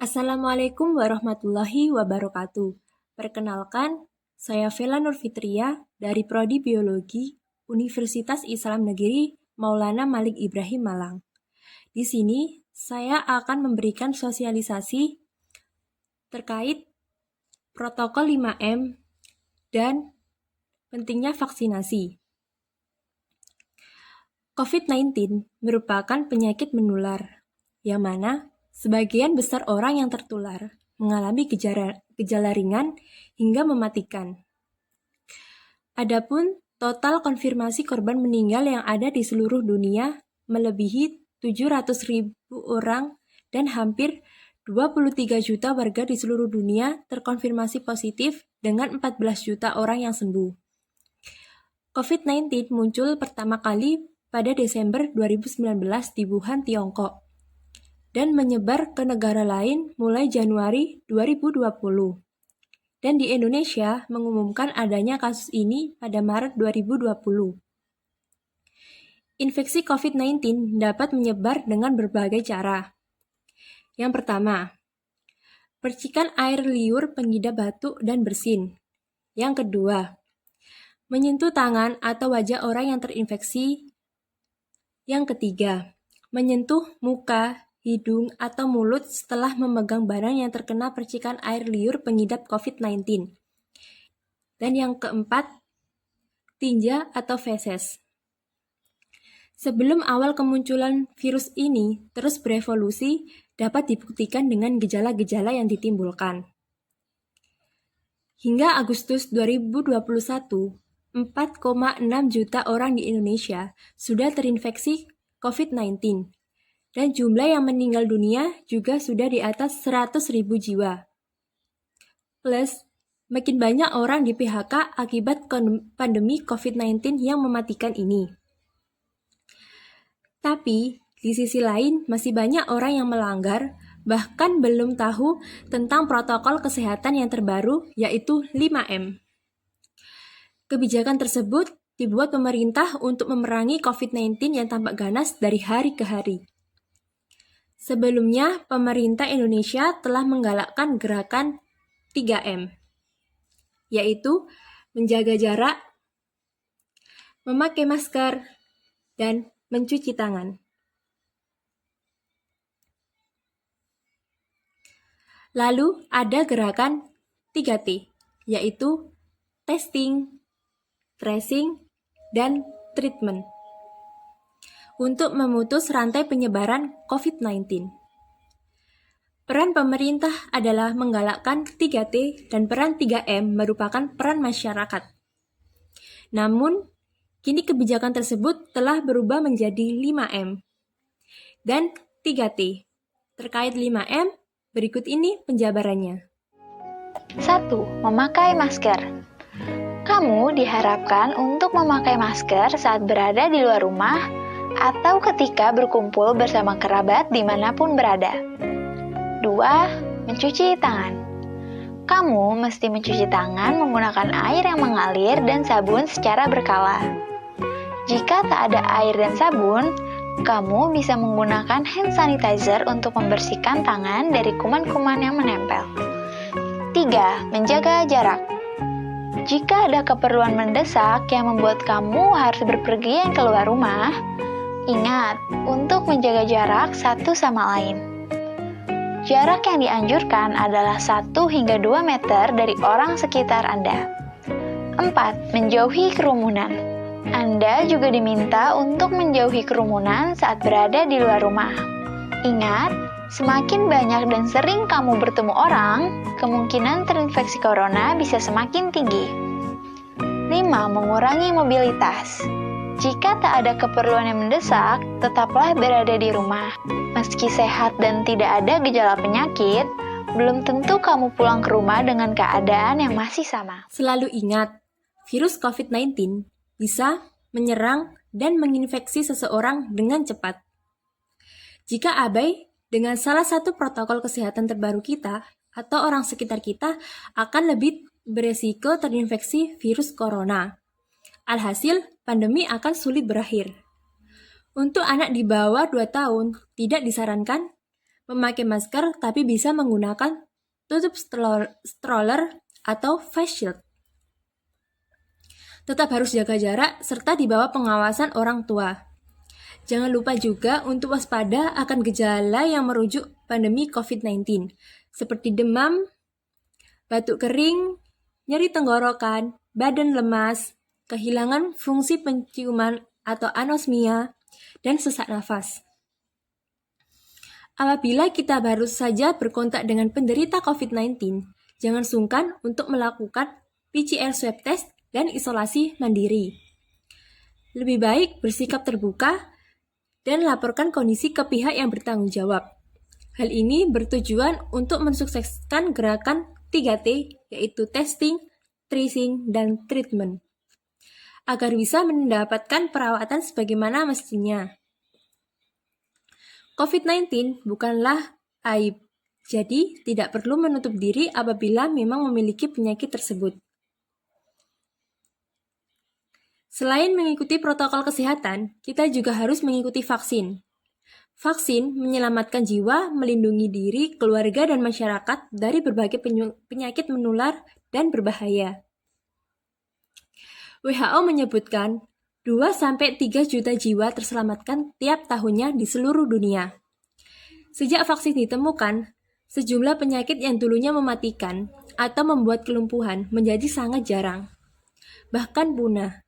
Assalamualaikum warahmatullahi wabarakatuh. Perkenalkan, saya Vela Nurfitria dari Prodi Biologi Universitas Islam Negeri Maulana Malik Ibrahim Malang. Di sini, saya akan memberikan sosialisasi terkait protokol 5M dan pentingnya vaksinasi. COVID-19 merupakan penyakit menular, yang mana sebagian besar orang yang tertular mengalami gejala ringan hingga mematikan. Adapun total konfirmasi korban meninggal yang ada di seluruh dunia melebihi 700.000 orang dan hampir 23 juta warga di seluruh dunia terkonfirmasi positif dengan 14 juta orang yang sembuh. COVID-19 muncul pertama kali pada Desember 2019 di Wuhan, Tiongkok, dan menyebar ke negara lain mulai Januari 2020. Dan di Indonesia mengumumkan adanya kasus ini pada Maret 2020. Infeksi COVID-19 dapat menyebar dengan berbagai cara. Yang pertama, percikan air liur pengidap batuk dan bersin. Yang kedua, menyentuh tangan atau wajah orang yang terinfeksi. Yang ketiga, menyentuh muka, hidung, atau mulut setelah memegang barang yang terkena percikan air liur pengidap COVID-19. Dan yang keempat, tinja atau feses. Sebelum awal kemunculan virus ini terus berevolusi, dapat dibuktikan dengan gejala-gejala yang ditimbulkan. Hingga Agustus 2021, 4,6 juta orang di Indonesia sudah terinfeksi COVID-19. Dan jumlah yang meninggal dunia juga sudah di atas 100.000 jiwa. Plus, makin banyak orang di PHK akibat pandemi COVID-19 yang mematikan ini. Tapi, di sisi lain masih banyak orang yang melanggar, bahkan belum tahu tentang protokol kesehatan yang terbaru, yaitu 5M. Kebijakan tersebut dibuat pemerintah untuk memerangi COVID-19 yang tampak ganas dari hari ke hari. Sebelumnya, pemerintah Indonesia telah menggalakkan gerakan 3M, yaitu menjaga jarak, memakai masker, dan mencuci tangan. Lalu ada gerakan 3T, yaitu testing, tracing, dan treatment, untuk memutus rantai penyebaran COVID-19. Peran pemerintah adalah menggalakkan 3T dan peran 3M merupakan peran masyarakat. Namun, kini kebijakan tersebut telah berubah menjadi 5M dan 3T. Terkait 5M, berikut ini penjabarannya. 1. Memakai masker. Kamu diharapkan untuk memakai masker saat berada di luar rumah atau ketika berkumpul bersama kerabat dimanapun berada. 2. Mencuci tangan. Kamu mesti mencuci tangan menggunakan air yang mengalir dan sabun secara berkala. Jika tak ada air dan sabun, kamu bisa menggunakan hand sanitizer untuk membersihkan tangan dari kuman-kuman yang menempel. 3. Menjaga jarak. Jika ada keperluan mendesak yang membuat kamu harus berpergian keluar rumah, ingat untuk menjaga jarak satu sama lain. Jarak yang dianjurkan adalah 1 hingga 2 meter dari orang sekitar Anda. 4. Menjauhi kerumunan. Anda juga diminta untuk menjauhi kerumunan saat berada di luar rumah. Ingat, semakin banyak dan sering kamu bertemu orang, kemungkinan terinfeksi corona bisa semakin tinggi. 5. Mengurangi mobilitas. Jika tak ada keperluan yang mendesak, tetaplah berada di rumah. Meski sehat dan tidak ada gejala penyakit, belum tentu kamu pulang ke rumah dengan keadaan yang masih sama. Selalu ingat, virus COVID-19 bisa menyerang dan menginfeksi seseorang dengan cepat. Jika abai dengan salah satu protokol kesehatan terbaru kita atau orang sekitar kita akan lebih beresiko terinfeksi virus corona. Alhasil, pandemi akan sulit berakhir. Untuk anak di bawah 2 tahun, tidak disarankan memakai masker tapi bisa menggunakan tutup stroller atau face shield. Tetap harus jaga jarak serta di bawah pengawasan orang tua. Jangan lupa juga untuk waspada akan gejala yang merujuk pandemi COVID-19, seperti demam, batuk kering, nyeri tenggorokan, badan lemas, kehilangan fungsi penciuman atau anosmia, dan sesak nafas. Apabila kita baru saja berkontak dengan penderita COVID-19, jangan sungkan untuk melakukan PCR swab test dan isolasi mandiri. Lebih baik bersikap terbuka dan laporkan kondisi ke pihak yang bertanggung jawab. Hal ini bertujuan untuk mensukseskan gerakan 3T, yaitu testing, tracing, dan treatment, agar bisa mendapatkan perawatan sebagaimana mestinya. COVID-19 bukanlah aib, jadi tidak perlu menutup diri apabila memang memiliki penyakit tersebut. Selain mengikuti protokol kesehatan, kita juga harus mengikuti vaksin. Vaksin menyelamatkan jiwa, melindungi diri, keluarga, dan masyarakat dari berbagai penyakit menular dan berbahaya. WHO menyebutkan 2-3 juta jiwa terselamatkan tiap tahunnya di seluruh dunia. Sejak vaksin ditemukan, sejumlah penyakit yang dulunya mematikan atau membuat kelumpuhan menjadi sangat jarang, bahkan punah.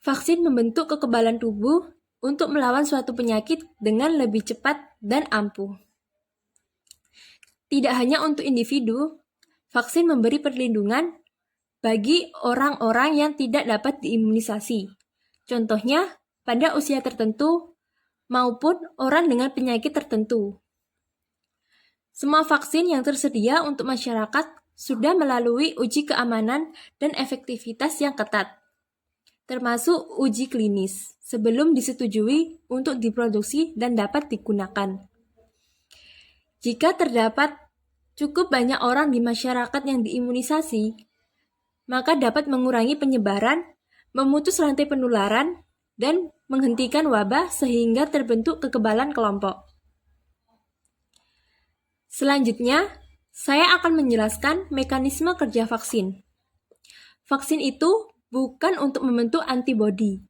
Vaksin membentuk kekebalan tubuh untuk melawan suatu penyakit dengan lebih cepat dan ampuh. Tidak hanya untuk individu, vaksin memberi perlindungan bagi orang-orang yang tidak dapat diimunisasi. Contohnya, pada usia tertentu maupun orang dengan penyakit tertentu. Semua vaksin yang tersedia untuk masyarakat sudah melalui uji keamanan dan efektivitas yang ketat, termasuk uji klinis, sebelum disetujui untuk diproduksi dan dapat digunakan. Jika terdapat cukup banyak orang di masyarakat yang diimunisasi, maka dapat mengurangi penyebaran, memutus rantai penularan, dan menghentikan wabah sehingga terbentuk kekebalan kelompok. Selanjutnya, saya akan menjelaskan mekanisme kerja vaksin. Vaksin itu bukan untuk membentuk antibodi,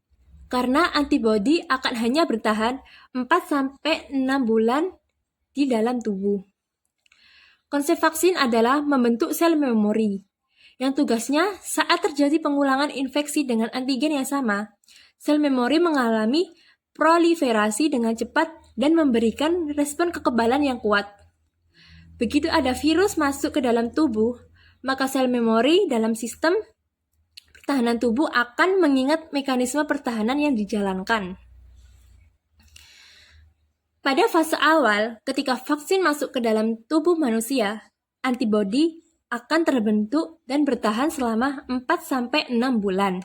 karena antibodi akan hanya bertahan 4-6 bulan di dalam tubuh. Konsep vaksin adalah membentuk sel memori, yang tugasnya saat terjadi pengulangan infeksi dengan antigen yang sama, sel memori mengalami proliferasi dengan cepat dan memberikan respon kekebalan yang kuat. Begitu ada virus masuk ke dalam tubuh, maka sel memori dalam sistem pertahanan tubuh akan mengingat mekanisme pertahanan yang dijalankan. Pada fase awal, ketika vaksin masuk ke dalam tubuh manusia, antibodi akan terbentuk dan bertahan selama 4-6 bulan.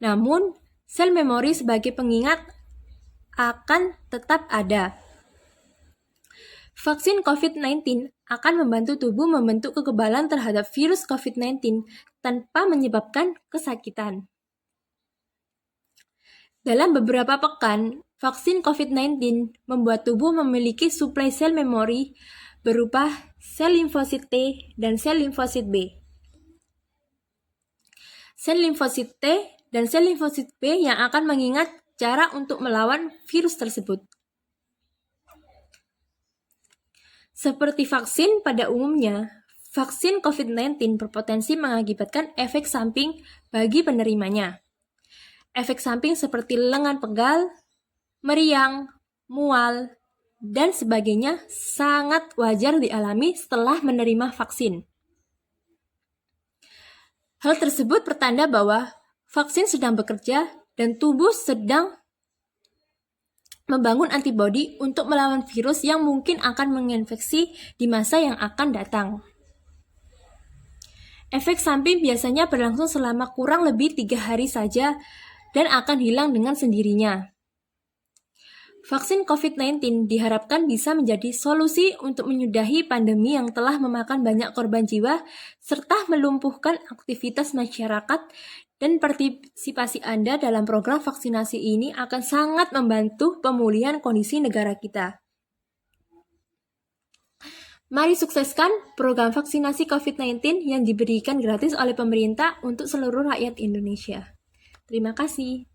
Namun, sel memori sebagai pengingat akan tetap ada. Vaksin COVID-19 akan membantu tubuh membentuk kekebalan terhadap virus COVID-19 tanpa menyebabkan kesakitan. Dalam beberapa pekan, vaksin COVID-19 membuat tubuh memiliki suplai sel memori berupa sel limfosit T dan sel limfosit B. Sel limfosit T dan sel limfosit B yang akan mengingat cara untuk melawan virus tersebut. Seperti vaksin pada umumnya, vaksin COVID-19 berpotensi mengakibatkan efek samping bagi penerimanya. Efek samping seperti lengan pegal, meriang, mual, dan sebagainya sangat wajar dialami setelah menerima vaksin. Hal tersebut pertanda bahwa vaksin sedang bekerja dan tubuh sedang membangun antibodi untuk melawan virus yang mungkin akan menginfeksi di masa yang akan datang. Efek samping biasanya berlangsung selama kurang lebih 3 hari saja dan akan hilang dengan sendirinya. Vaksin COVID-19 diharapkan bisa menjadi solusi untuk menyudahi pandemi yang telah memakan banyak korban jiwa serta melumpuhkan aktivitas masyarakat, dan partisipasi Anda dalam program vaksinasi ini akan sangat membantu pemulihan kondisi negara kita. Mari sukseskan program vaksinasi COVID-19 yang diberikan gratis oleh pemerintah untuk seluruh rakyat Indonesia. Terima kasih.